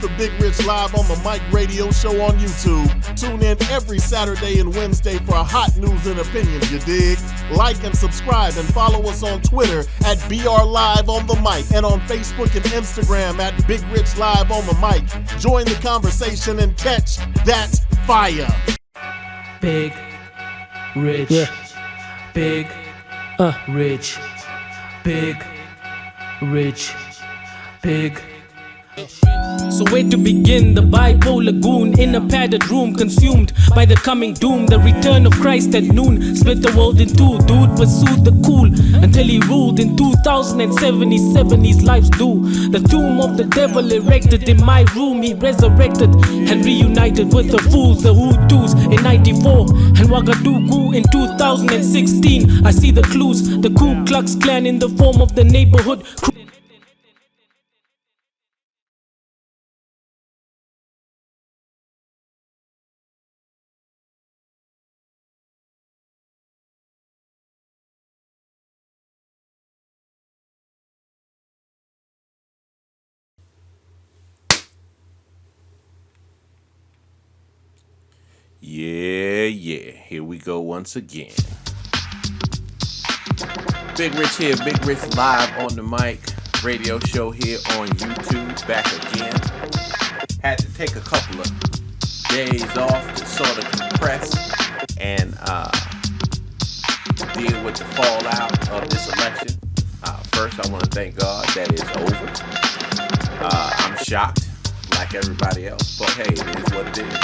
the Big Rich Live on the Mic radio show on YouTube. Tune in every Saturday and Wednesday for hot news and opinions, you dig? Like and subscribe and follow us on Twitter at BR Live on the Mic and on Facebook and Instagram at Big Rich Live on the Mic. Join the conversation and catch that fire. Big Rich, Big Rich, Big Rich, Big. So where to begin? The bipolar goon in a padded room, consumed by the coming doom. The return of Christ at noon split the world in two. Dude pursued the cool until he ruled in 2077. His life's due. The tomb of the devil erected in my room. He resurrected and reunited with the fools, the Hutus in 94 and Ouagadougou in 2016. I see the clues, the Ku Klux Klan in the form of the neighborhood crew. Yeah, here we go once again. Big Rich here, Big Rich Live on the Mic radio show here on YouTube, back again. Had to take a couple of days off to sort of compress and deal with the fallout of this election. First, I want to thank God that it's over. I'm shocked, like everybody else, but hey, it is what it is.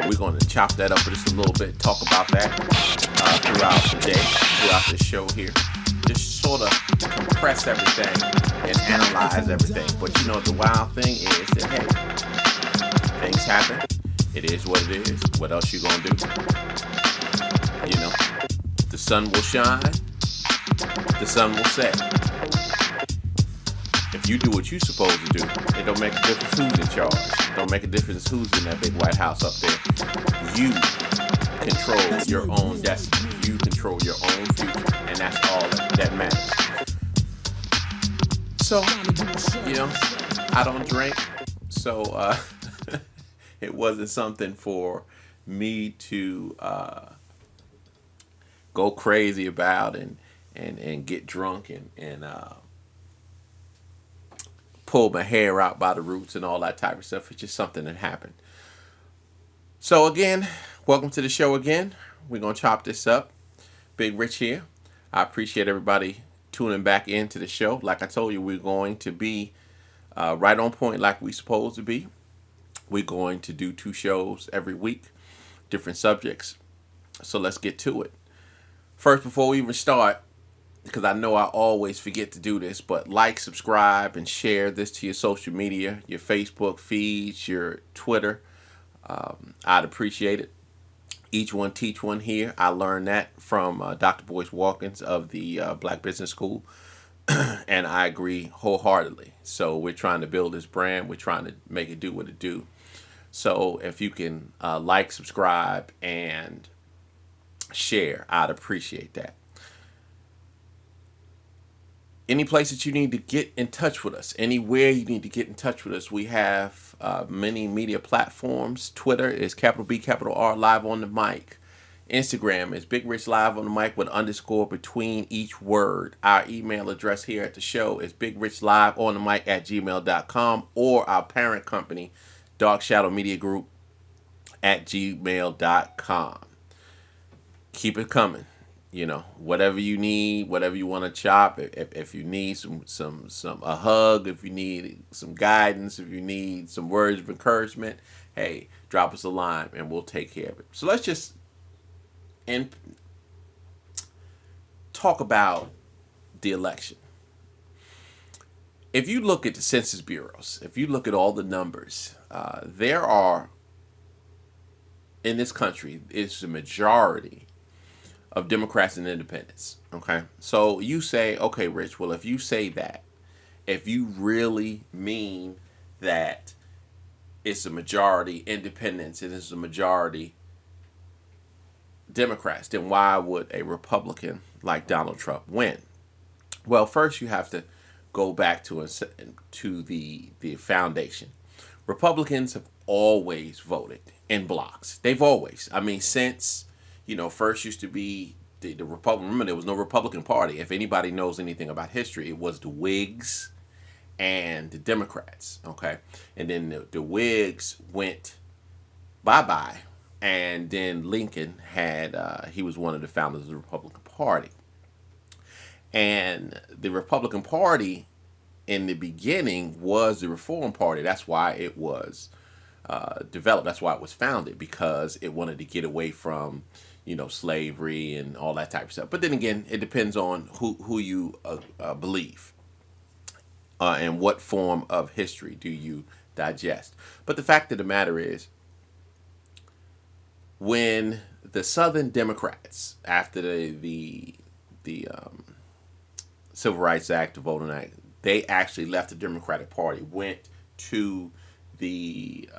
We're going to chop that up just a little bit, talk about that throughout the day, throughout this show here. Just sort of compress everything and analyze everything. But you know, the wild thing is that, hey, things happen. It is what it is. What else you going to do? You know, the sun will shine, the sun will set. If you do what you're supposed to do, it don't make a difference who's in charge. Don't make a difference who's in that big White House up there. You control your own destiny. You control your own future. And that's all that matters. So, you know, I don't drink. So, it wasn't something for me to go crazy about and get drunk and pull my hair out by the roots and all that type of stuff. It's just something that happened. So again, welcome to the show again. We're going to chop this up. Big Rich here. I appreciate everybody tuning back into the show. Like I told you, we're going to be right on point like we're supposed to be. We're going to do 2 shows every week, different subjects. So let's get to it. First, before we even start, because I know I always forget to do this, but like, subscribe, and share this to your social media, your Facebook feeds, your Twitter. I'd appreciate it. Each one teach one here. I learned that from Dr. Boyce Watkins of the Black Business School, and I agree wholeheartedly. So we're trying to build this brand. We're trying to make it do what it do. So if you can like, subscribe, and share, I'd appreciate that. Any place that you need to get in touch with us, anywhere you need to get in touch with us, we have many media platforms. Twitter is B R Live on the Mic. Instagram is Big Rich Live on the Mic with _ between each word. Our email address here at the show is bigrichliveo@gmail.com, or our parent company, Dark Shadow Media Group @gmail.com. Keep it coming. You know, whatever you need, whatever you want to chop. If you need a hug, if you need some guidance, if you need some words of encouragement, hey, drop us a line and we'll take care of it. So let's just talk about the election. If you look at the Census Bureaus, if you look at all the numbers, there are, in this country, it's the majority of Democrats and Independents. Okay, so you say, okay, Rich, well, if you say that, if you really mean that it's a majority Independents and it's a majority Democrats, then why would a Republican like Donald Trump win? Well, first you have to go back to the foundation. Republicans have always voted in blocks. They've always. I mean, since, first used to be the Republican. Remember, there was no Republican Party. If anybody knows anything about history, it was the Whigs and the Democrats. Okay, and then the Whigs went bye-bye, and then Lincoln had he was one of the founders of the Republican Party. And the Republican Party in the beginning was the Reform Party. That's why it was developed. That's why it was founded, because it wanted to get away from, slavery and all that type of stuff. But then again, it depends on who you believe and what form of history do you digest. But the fact of the matter is, when the Southern Democrats, after the Civil Rights Act, the Voting Act, they actually left the Democratic Party, went to the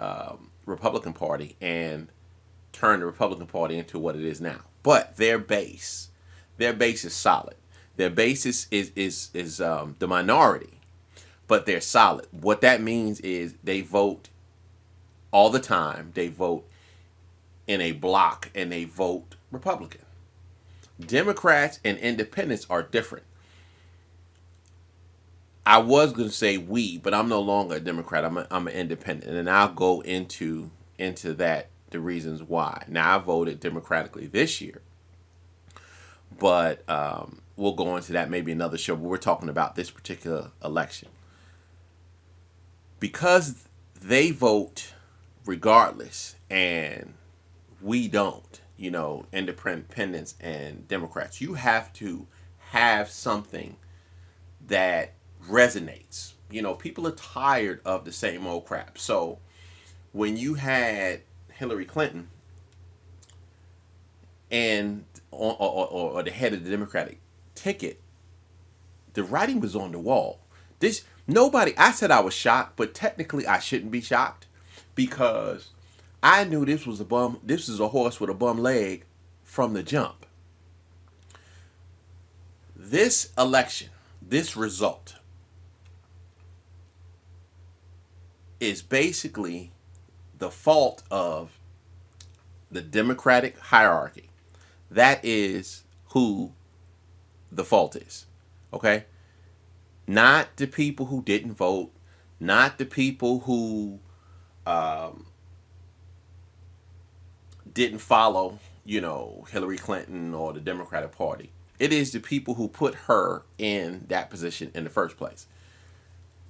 Republican Party, and turned the Republican Party into what it is now. But their base is solid. Their base is the minority, but they're solid. What that means is they vote all the time. They vote in a block, and they vote Republican. Democrats and independents are different. I was going to say we, but I'm no longer a Democrat. I'm an independent, and I'll go into that, the reasons why. Now, I voted Democratically this year, but we'll go into that maybe another show. But we're talking about this particular election. Because they vote regardless, and we don't, independents and Democrats, you have to have something that resonates. People are tired of the same old crap. So when you had Hillary Clinton and or the head of the Democratic ticket, the writing was on the wall. I said I was shocked, but technically I shouldn't be shocked, because I knew this was a horse with a bum leg from the jump. This election, this result, is basically the fault of the Democratic hierarchy. That is who the fault is. Okay? Not the people who didn't vote, not the people who didn't follow, Hillary Clinton or the Democratic Party. It is the people who put her in that position in the first place.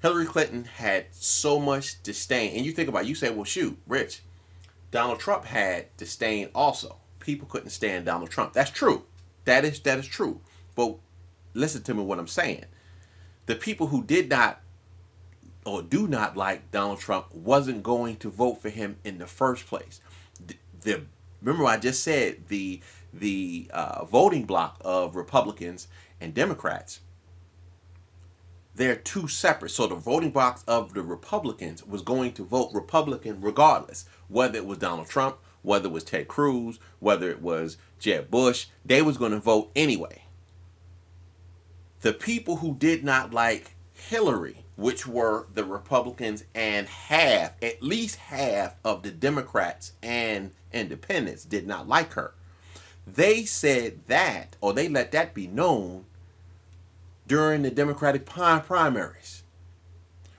Hillary Clinton had so much disdain. And you think about it, you say, well, shoot, Rich, Donald Trump had disdain also. People couldn't stand Donald Trump. That's true. That is true. But listen to me what I'm saying. The people who did not or do not like Donald Trump wasn't going to vote for him in the first place. Remember I just said the voting block of Republicans and Democrats, they're two separate. So the voting block of the Republicans was going to vote Republican regardless, whether it was Donald Trump, whether it was Ted Cruz, whether it was Jeb Bush. They was going to vote anyway. The people who did not like Hillary, which were the Republicans and at least half of the Democrats and independents, did not like her. They said that, or they let that be known during the Democratic primaries,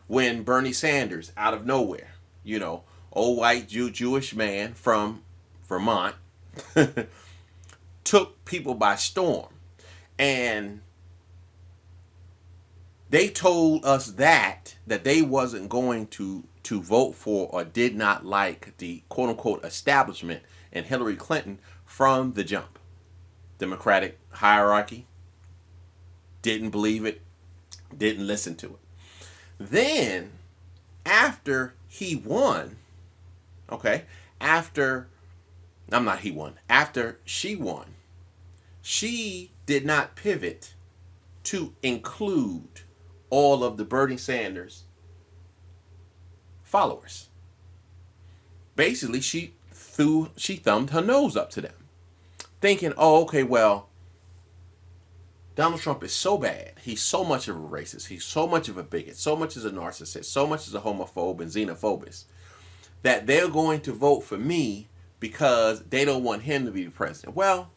when Bernie Sanders, out of nowhere, old white Jewish man from Vermont, took people by storm. And they told us that they wasn't going to vote for or did not like the quote-unquote establishment and Hillary Clinton from the jump. Democratic hierarchy didn't believe it, didn't listen to it. Then, after he won, after she won, she did not pivot to include all of the Bernie Sanders followers. Basically, she thumbed her nose up to them, thinking, oh, okay, well, Donald Trump is so bad. He's so much of a racist. He's so much of a bigot. So much as a narcissist. So much as a homophobe and xenophobist. That they're going to vote for me because they don't want him to be the president. Well,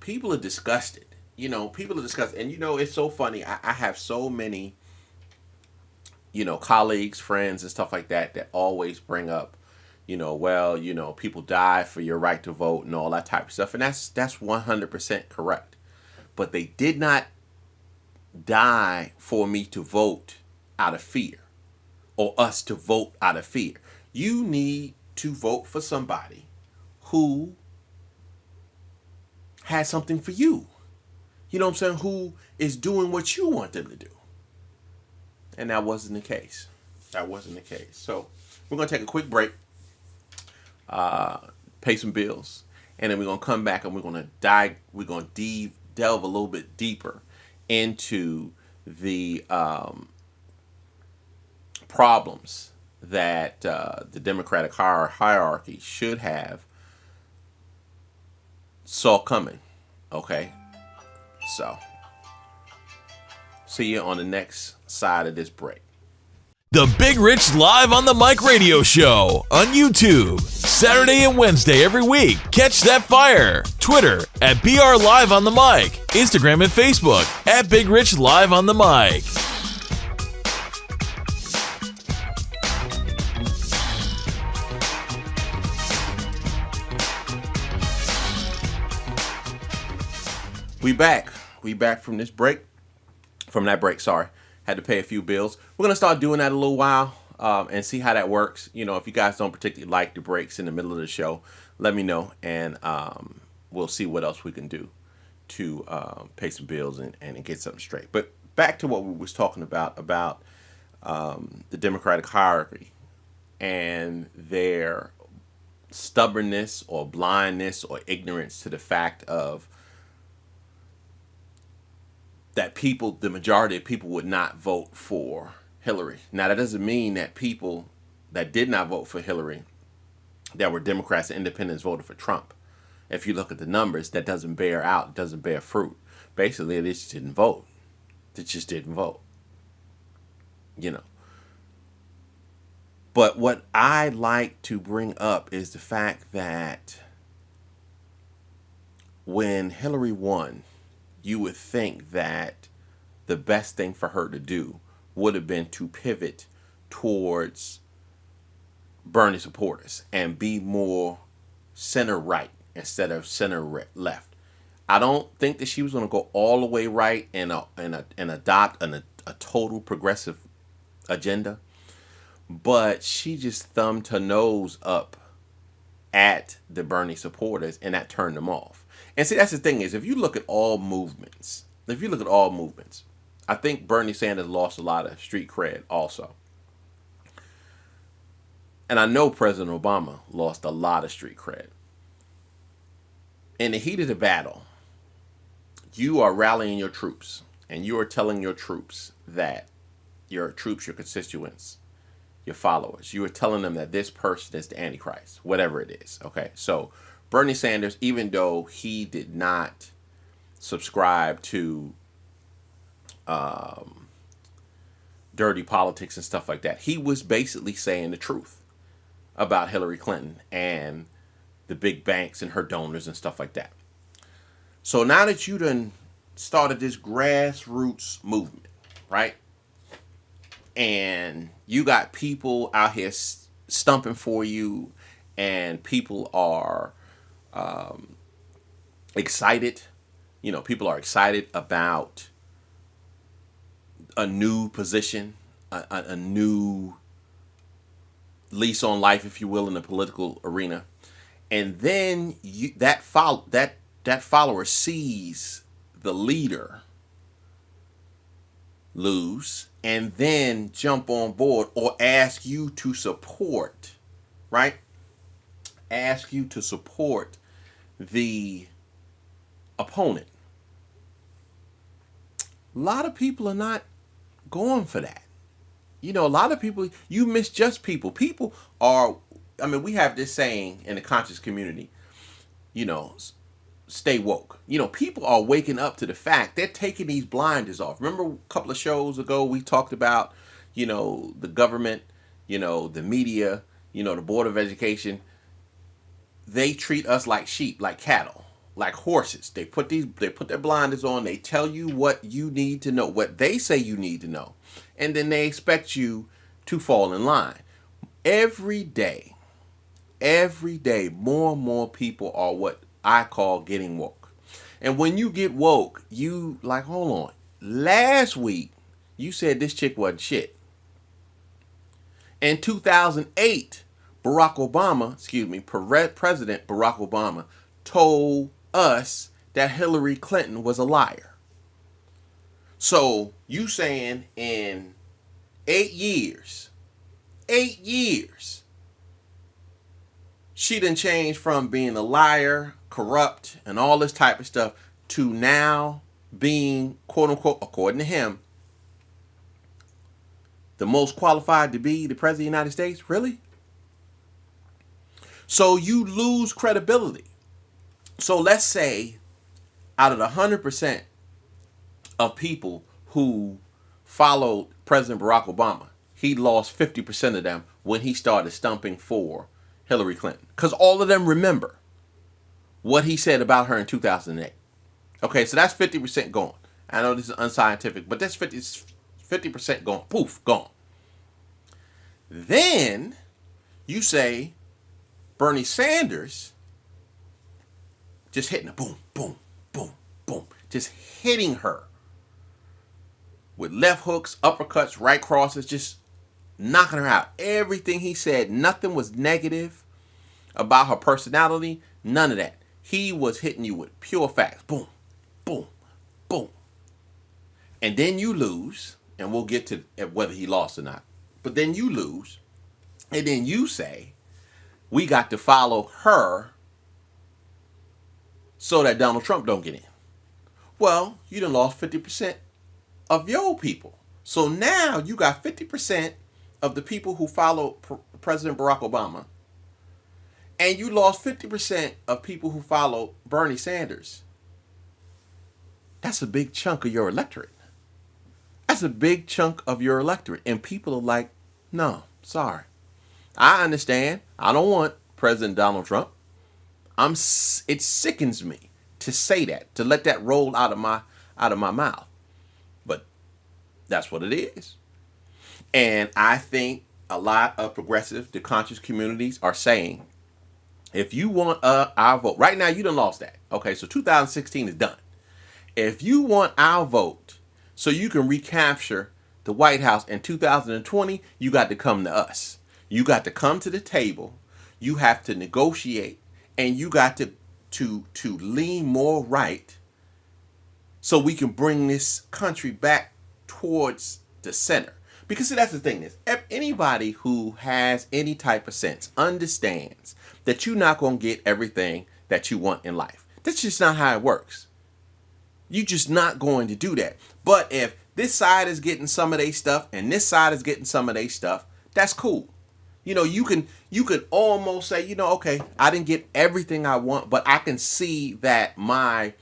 people are disgusted. People are disgusted. And, it's so funny. I have so many, colleagues, friends, and stuff like that always bring up, people die for your right to vote and all that type of stuff. And that's 100% correct. But they did not die for me to vote out of fear or us to vote out of fear. You need to vote for somebody who has something for you. You know what I'm saying? Who is doing what you want them to do. And that wasn't the case. So we're going to take a quick break, pay some bills, and then we're going to come back and we're going to delve a little bit deeper into the problems that the Democratic hierarchy should have saw coming. Okay? So, see you on the next side of this break. The Big Rich Live on the Mic radio show on YouTube. Saturday and Wednesday every week. Catch that fire. Twitter at BR Live on the Mic. Instagram and Facebook at Big Rich Live on the Mic. We back from this break. From that break, sorry. Had to pay a few bills. We're going to start doing that a little while and see how that works. If you guys don't particularly like the breaks in the middle of the show, let me know, and we'll see what else we can do to pay some bills and get something straight. But back to what we was talking about the Democratic hierarchy and their stubbornness or blindness or ignorance to the fact of that the majority of people would not vote for Hillary. Now, that doesn't mean that people that did not vote for Hillary, that were Democrats and independents, voted for Trump. If you look at the numbers, that doesn't bear out, doesn't bear fruit. Basically, they just didn't vote. They just didn't vote. But what I like to bring up is the fact that when Hillary won, you would think that the best thing for her to do would have been to pivot towards Bernie supporters and be more center right instead of center left. I don't think that she was going to go all the way right and adopt a total progressive agenda, but she just thumbed her nose up at the Bernie supporters, and that turned them off. And see, that's the thing is, if you look at all movements, I think Bernie Sanders lost a lot of street cred also. And I know President Obama lost a lot of street cred. In the heat of the battle, you are rallying your troops, and you are telling your troops, your constituents, your followers, you are telling them that this person is the Antichrist, whatever it is. Okay, so Bernie Sanders, even though he did not subscribe to dirty politics and stuff like that, he was basically saying the truth about Hillary Clinton and the big banks and her donors and stuff like that. So now that you done started this grassroots movement, right? And you got people out here stumping for you, and people are excited. People are excited about a new position, a new lease on life, if you will, in the political arena. And then that follower sees the leader lose and then jump on board or ask you to support, right? Ask you to support the opponent. A lot of people are not going for that. A lot of people, you misjudge people. People are, we have this saying in the conscious community, stay woke. People are waking up to the fact they're taking these blinders off. Remember a couple of shows ago we talked about, the government, the media, the Board of Education. They treat us like sheep, like cattle, like horses. They put their blinders on. They tell you what you need to know, what they say you need to know, and then they expect you to fall in line. Every day, more and more people are what I call getting woke. And when you get woke, you like, hold on. Last week, you said this chick wasn't shit. In 2008, President Barack Obama told us that Hillary Clinton was a liar. So you saying in 8 years, she done changed from being a liar, corrupt, and all this type of stuff to now being, quote unquote, according to him, the most qualified to be the president of the United States? Really? So you lose credibility. So let's say out of the 100% of people who followed President Barack Obama, he lost 50% of them when he started stumping for Hillary Clinton. Because all of them remember what he said about her in 2008. Okay, so that's 50% gone. I know this is unscientific, but that's 50% gone. Poof, gone. Then you say Bernie Sanders just hitting a boom, boom, boom, boom. Just hitting her with left hooks, uppercuts, right crosses, just knocking her out. Everything he said, nothing was negative about her personality. None of that. He was hitting you with pure facts. Boom, boom, boom. And then you lose, and we'll get to whether he lost or not. But then you lose, and then you say, we got to follow her so that Donald Trump don't get in. Well, you done lost 50% of your people. So now you got 50% of the people who follow President Barack Obama, and you lost 50% of people who follow Bernie Sanders. That's a big chunk of your electorate. That's a big chunk of your electorate. And people are like, no, sorry. I understand. I don't want President Donald Trump. It sickens me to say that, to let that roll out of my mouth. But that's what it is. And I think a lot of progressive, the conscious communities are saying, if you want our vote, right now you done lost that. Okay, so 2016 is done. If you want our vote so you can recapture the White House in 2020, you got to come to us. You got to come to the table. You have to negotiate, and you got to lean more right so we can bring this country back towards the center. Because see, that's the thing is, anybody who has any type of sense understands that you're not going to get everything that you want in life. That's just not how it works. You're just not going to do that. But if this side is getting some of their stuff and this side is getting some of their stuff, that's cool. You can almost say, okay, I didn't get everything I want, but I can see that my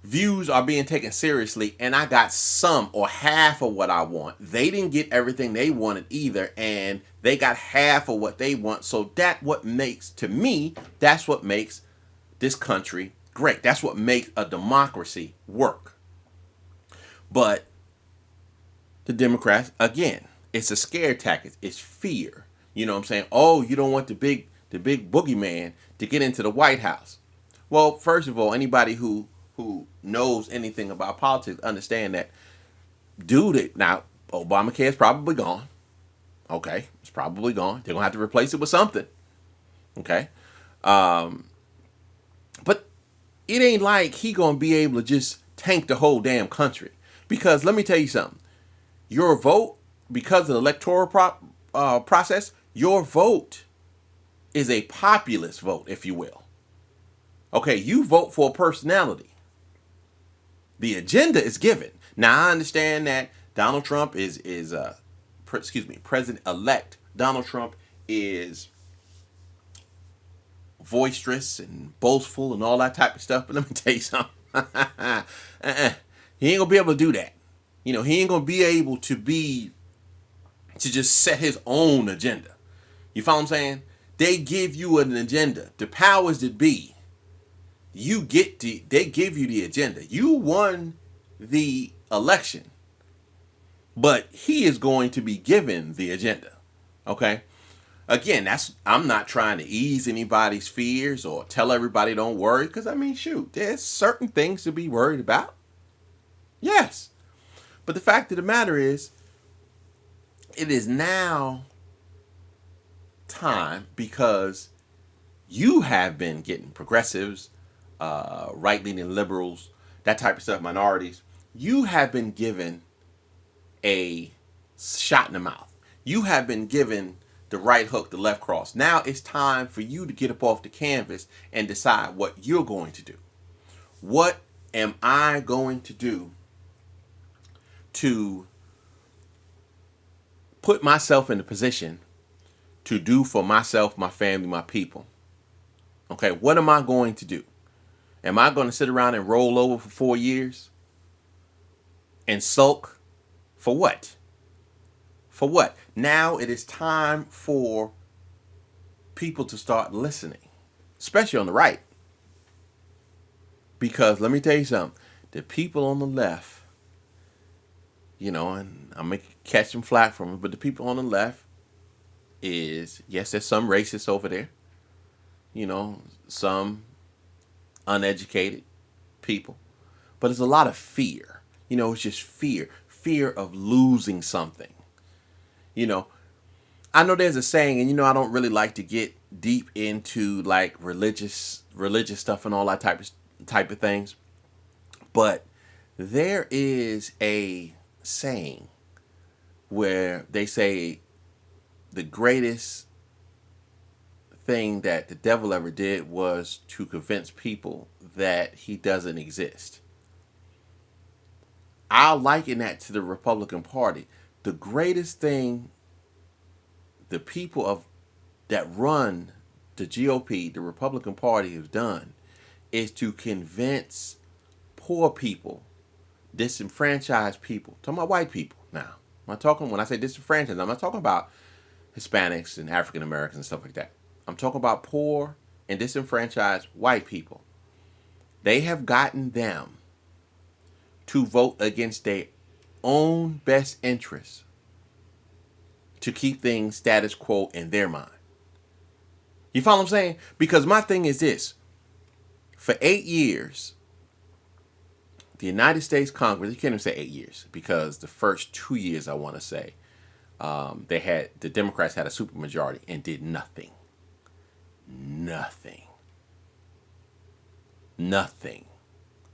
views are being taken seriously and I got some or half of what I want. They didn't get everything they wanted either, and they got half of what they want. So that's what makes this country great. That's what makes a democracy work. But the Democrats, again, it's a scare tactic. It's fear. You know what I'm saying? Oh, you don't want the big boogeyman to get into the White House. Well, first of all, anybody who knows anything about politics understand that, now Obamacare is probably gone. Okay, it's probably gone. They're gonna have to replace it with something. Okay, but it ain't like he gonna be able to just tank the whole damn country. Because let me tell you something, your vote, because of the electoral process, your vote is a populist vote, if you will. Okay, you vote for a personality. The agenda is given. Now I understand that Donald Trump is President-elect Donald Trump is boisterous and boastful and all that type of stuff. But let me tell you something. He ain't gonna be able to do that. You know, he ain't gonna be able to just set his own agenda. You follow what I'm saying? They give you an agenda. The powers that be, they give you the agenda. You won the election, but he is going to be given the agenda. Okay? Again, I'm not trying to ease anybody's fears or tell everybody don't worry, because I mean, shoot, there's certain things to be worried about. Yes. But the fact of the matter is, it is now time, because you have been getting progressives, right-leaning liberals, that type of stuff, minorities. You have been given a shot in the mouth. You have been given the right hook, the left cross. Now it's time for you to get up off the canvas and decide what you're going to do. What am I going to do to put myself in a position to do for myself, my family, my people? Okay, what am I going to do? Am I going to sit around and roll over for 4 years and sulk? For what? For what? Now it is time for people to start listening, especially on the right. Because let me tell you something, the people on the left, you know, and I'm going to catch some flack from it, but the people on the left is, yes, there's some racists over there, you know, some uneducated people, but there's a lot of fear. You know, it's just fear of losing something. You know, I know there's a saying, and you know, I don't really like to get deep into like religious stuff and all that type of things, but there is a saying where they say the greatest thing that the devil ever did was to convince people that he doesn't exist. I'll liken that to the Republican Party. The greatest thing the people that run the GOP, the Republican Party, have done is to convince poor people, disenfranchised people. I'm talking about white people now. When I say disenfranchised, I'm not talking about Hispanics and African Americans and stuff like that. I'm talking about poor and disenfranchised white people. They have gotten them to vote against their own best interests to keep things status quo in their mind. You follow what I'm saying? Because my thing is this. For 8 years, the United States Congress, you can't even say 8 years, because the first 2 years, I want to say, the Democrats had a supermajority and did nothing. Nothing.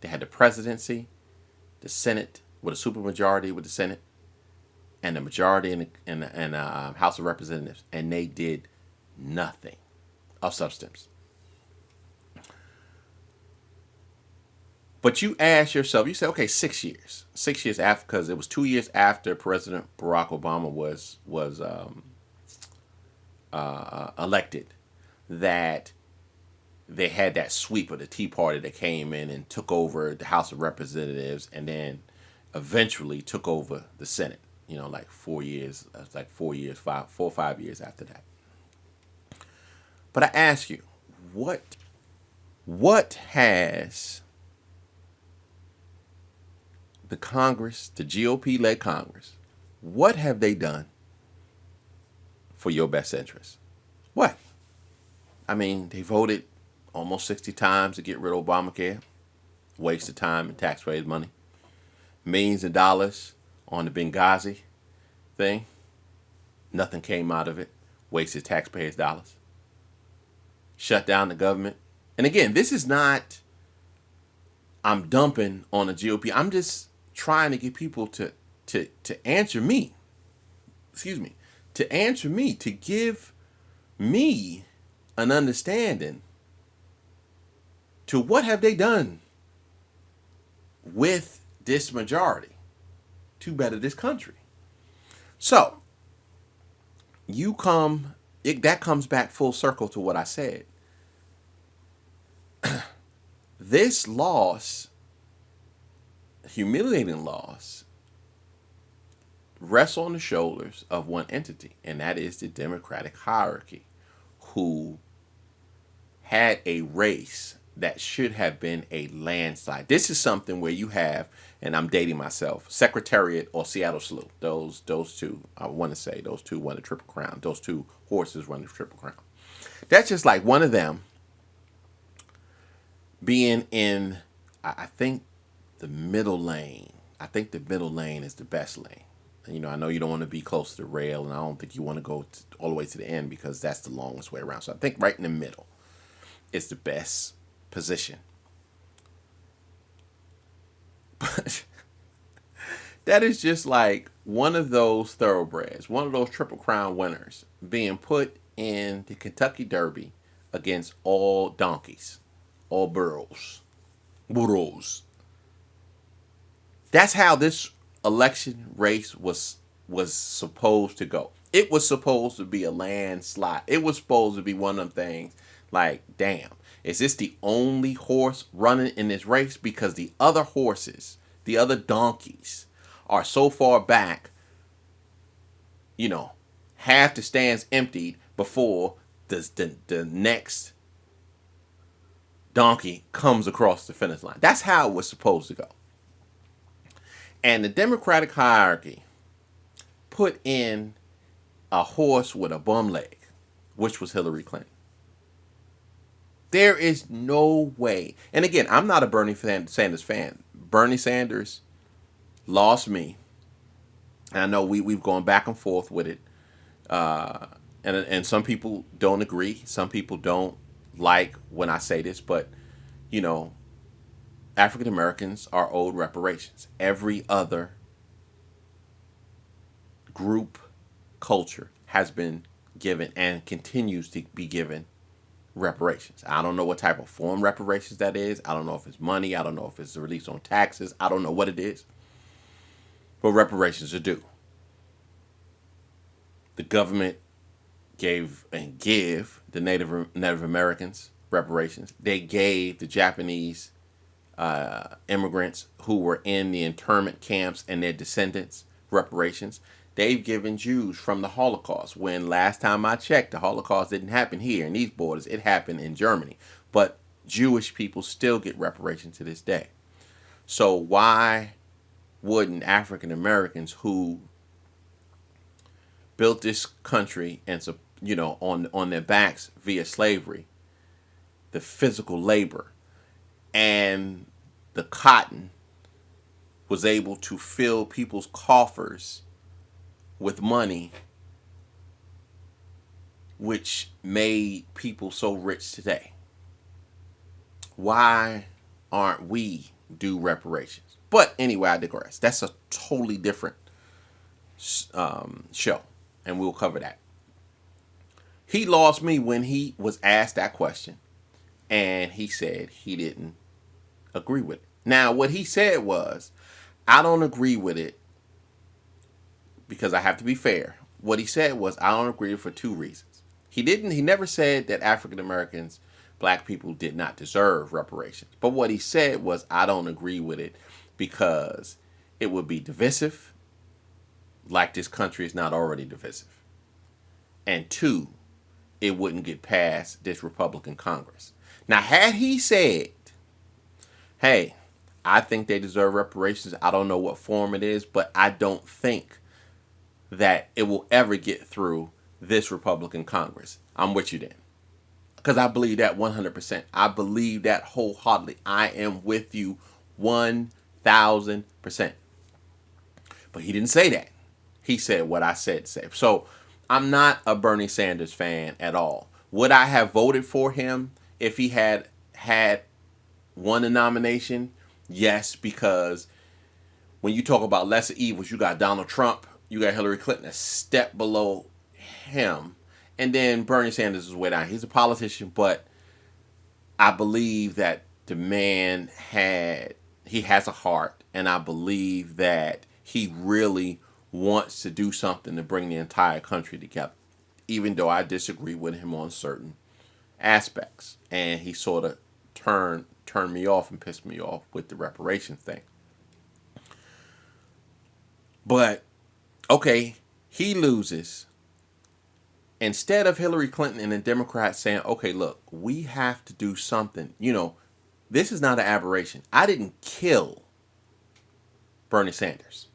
They had the presidency, the Senate with a supermajority with the Senate, and the majority in the House of Representatives, and they did nothing of substance. But you ask yourself, you say, okay, 6 years. 6 years after, because it was 2 years after President Barack Obama was elected, that they had that sweep of the Tea Party that came in and took over the House of Representatives, and then eventually took over the Senate. You know, like 4 years, 4 or 5 years after that. But I ask you, what has the Congress, the GOP-led Congress, what have they done for your best interest? What? I mean, they voted almost 60 times to get rid of Obamacare. Waste of time and taxpayers' money. Millions of dollars on the Benghazi thing. Nothing came out of it. Wasted taxpayers' dollars. Shut down the government. And again, this is not, I'm dumping on the GOP. I'm just trying to get people to answer me. Excuse me. To answer me. To give me an understanding to what have they done with this majority to better this country. So, that comes back full circle to what I said. this loss, humiliating loss, rests on the shoulders of one entity, and that is the Democratic hierarchy, who had a race that should have been a landslide. This is something where you have, and I'm dating myself, Secretariat or Seattle Slew. Those two, I want to say, those two won the Triple Crown. Those two horses won the Triple Crown. That's just like one of them being in, I think, the middle lane. I think the middle lane is the best lane. And, I know you don't want to be close to the rail, and I don't think you want to go all the way to the end because that's the longest way around. So I think right in the middle is the best position. But that is just like one of those thoroughbreds, one of those Triple Crown winners being put in the Kentucky Derby against all donkeys, all burros. That's how this election race was supposed to go. It was supposed to be a landslide. It was supposed to be one of them things like, damn, is this the only horse running in this race? Because the other horses, the other donkeys, are so far back, half the stands emptied before the next donkey comes across the finish line. That's how it was supposed to go. And the Democratic hierarchy put in a horse with a bum leg, which was Hillary Clinton. There is no way. And again, I'm not a Bernie Sanders fan. Bernie Sanders lost me. And I know we've gone back and forth with it. And some people don't agree. Some people don't like when I say this. But, African Americans are owed reparations. Every other group, culture has been given and continues to be given reparations. I don't know what type of form reparations that is. I don't know if it's money. I don't know if it's a release on taxes. I don't know what it is. But reparations are due. The government gave the Native Americans reparations. They gave the Japanese immigrants who were in the internment camps and their descendants reparations. They've given Jews from the Holocaust, when last time I checked, the Holocaust didn't happen here in these borders. It happened in Germany. But Jewish people still get reparations to this day. So why wouldn't African Americans who built this country and, on their backs via slavery, the physical labor and the cotton was able to fill people's coffers with money, which made people so rich today? Why aren't we due reparations? But anyway, I digress. That's a totally different show, and we'll cover that. He lost me when he was asked that question, and he said he didn't agree with it. Now, what he said was, I don't agree with it because I have to be fair. What he said was, I don't agree for two reasons. He never said that African Americans, black people, did not deserve reparations. But what he said was, I don't agree with it because it would be divisive, like this country is not already divisive. And two, it wouldn't get past this Republican Congress. Now, had he said, hey, I think they deserve reparations, I don't know what form it is, but I don't think that it will ever get through this Republican Congress, I'm with you then. Because I believe that 100%. I believe that wholeheartedly. I am with you 1,000%. But he didn't say that. He said what I said to say. So I'm not a Bernie Sanders fan at all. Would I have voted for him if he had won the nomination? Yes, because when you talk about lesser evils, you got Donald Trump, you got Hillary Clinton a step below him, and then Bernie Sanders is way down. He's a politician, but I believe that the man has a heart, and I believe that he really wants to do something to bring the entire country together, even though I disagree with him on certain aspects. And he sort of turned turned me off and pissed me off with the reparations thing. But, okay, he loses. Instead of Hillary Clinton and the Democrats saying, okay, look, we have to do something. You know, this is not an aberration. I didn't kill Bernie Sanders.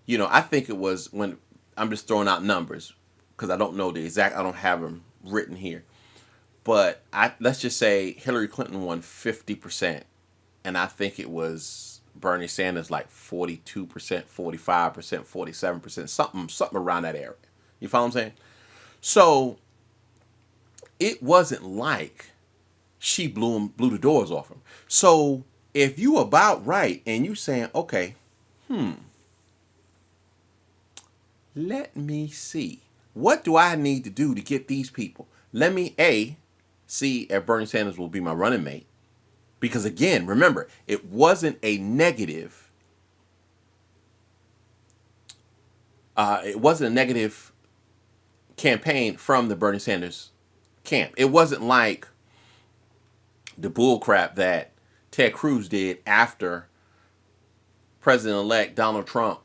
You know, I think it was when, I'm just throwing out numbers because I don't know the exact, I don't have them written here. But let's just say Hillary Clinton won 50%. And I think it was Bernie Sanders like 42%, 45%, 47%, something around that area. You follow what I'm saying? So it wasn't like she blew the doors off him. So if you about right and you saying, okay, let me see. What do I need to do to get these people? Let me, see if Bernie Sanders will be my running mate. Because again, remember, it wasn't a negative. It wasn't a negative campaign from the Bernie Sanders camp. It wasn't like the bullcrap that Ted Cruz did after President-elect Donald Trump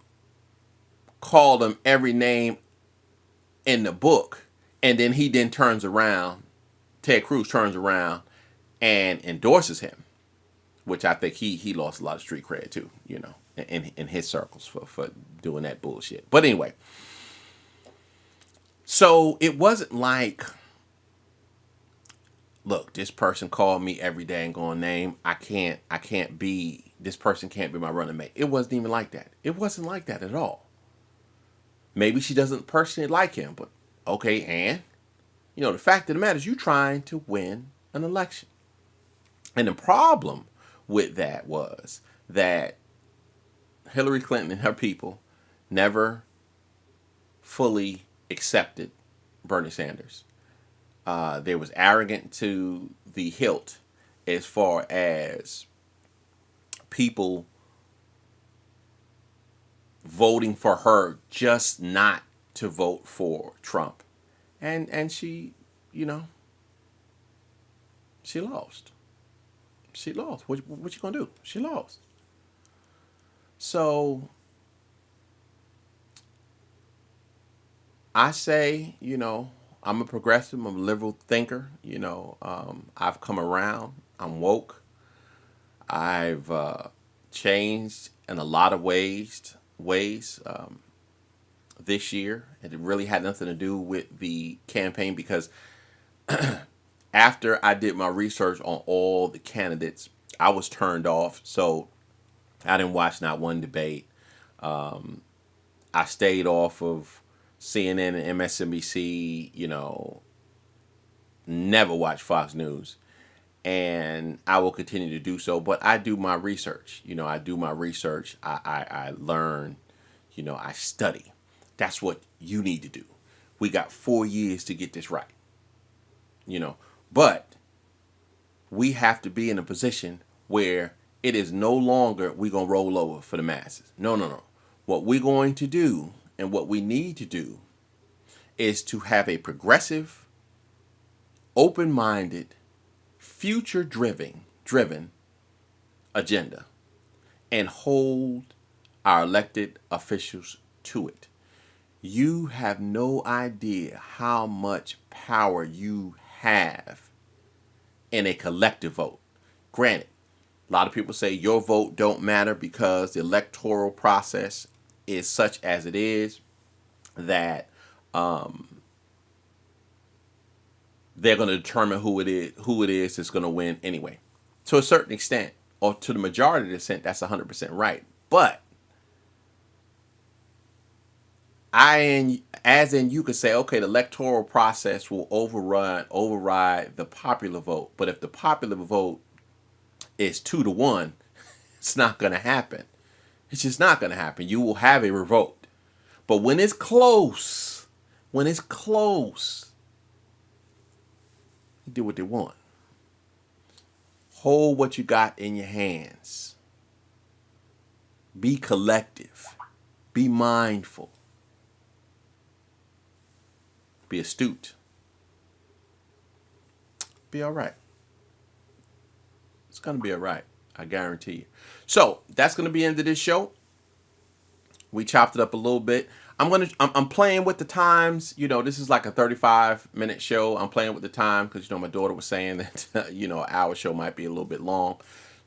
called him every name in the book, and then he then turns around, Ted Cruz turns around and endorses him, which I think he lost a lot of street cred too, you know, in his circles for doing that bullshit. But anyway, so it wasn't like, look, this person called me every dang on name. This person can't be my running mate. It wasn't even like that. It wasn't like that at all. Maybe she doesn't personally like him, but okay, and you know, the fact of the matter is you're trying to win an election. And the problem with that was that Hillary Clinton and her people never fully accepted Bernie Sanders. They was arrogant to the hilt as far as people voting for her just not to vote for Trump. And she, you know, she lost. She lost. What you gonna do? She lost. So I say, you know, I'm a progressive. I'm a liberal thinker. You know, I've come around. I'm woke. I've changed in a lot of ways this year. And it really had nothing to do with the campaign because after I did my research on all the candidates, I was turned off. So I didn't watch not one debate. I stayed off of CNN and MSNBC, you know, never watch Fox News. And I will continue to do so. But I do my research. You know, I do my research. I learn, you know, I study. That's what you need to do. We got 4 years to get this right. You know, but we have to be in a position where it is no longer we're going to roll over for the masses. No. What we're going to do and what we need to do is to have a progressive, open-minded, future-driven agenda and hold our elected officials to it. You have no idea how much power you have in a collective vote. Granted, a lot of people say your vote don't matter because the electoral process is such as it is that they're going to determine who it is that's going to win anyway. To a certain extent, or to the majority of the extent, that's 100% right. But you could say, okay, the electoral process will override the popular vote. But if the popular vote is 2-1, it's not going to happen. It's just not going to happen. You will have a revolt. But when it's close, you do what they want. Hold what you got in your hands. Be collective. Be mindful. Be astute. Be all right. It's going to be all right. I guarantee you. So that's going to be the end of this show. We chopped it up a little bit. I'm playing with the times. You know, this is like a 35-minute show. I'm playing with the time because, you know, my daughter was saying that, you know, an hour show might be a little bit long.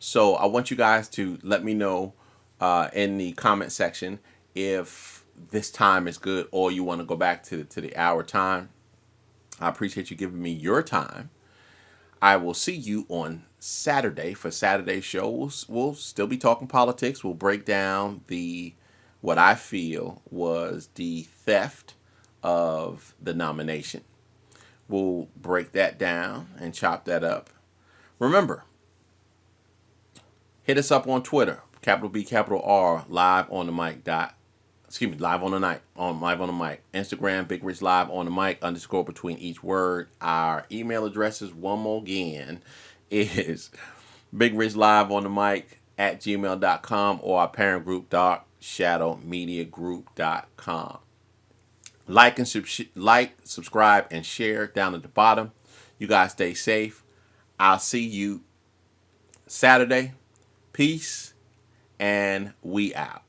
So I want you guys to let me know in the comment section if this time is good or you want to go back to the hour time. I appreciate you giving me your time. I will see you on Saturday for Saturday shows. We'll still be talking politics. We'll break down what I feel was the theft of the nomination. We'll break that down and chop that up. Remember, hit us up on Twitter, capital B, capital R, live on the mic. Live on the night, live on the mic. Instagram, Big Rich Live on the mic, _ between each word. Our email addresses, one more again, is bigrichlivehonthemic@gmail.com or our parent group, darkshadowmediagroup.com. Like, subscribe, and share down at the bottom. You guys stay safe. I'll see you Saturday. Peace, and we out.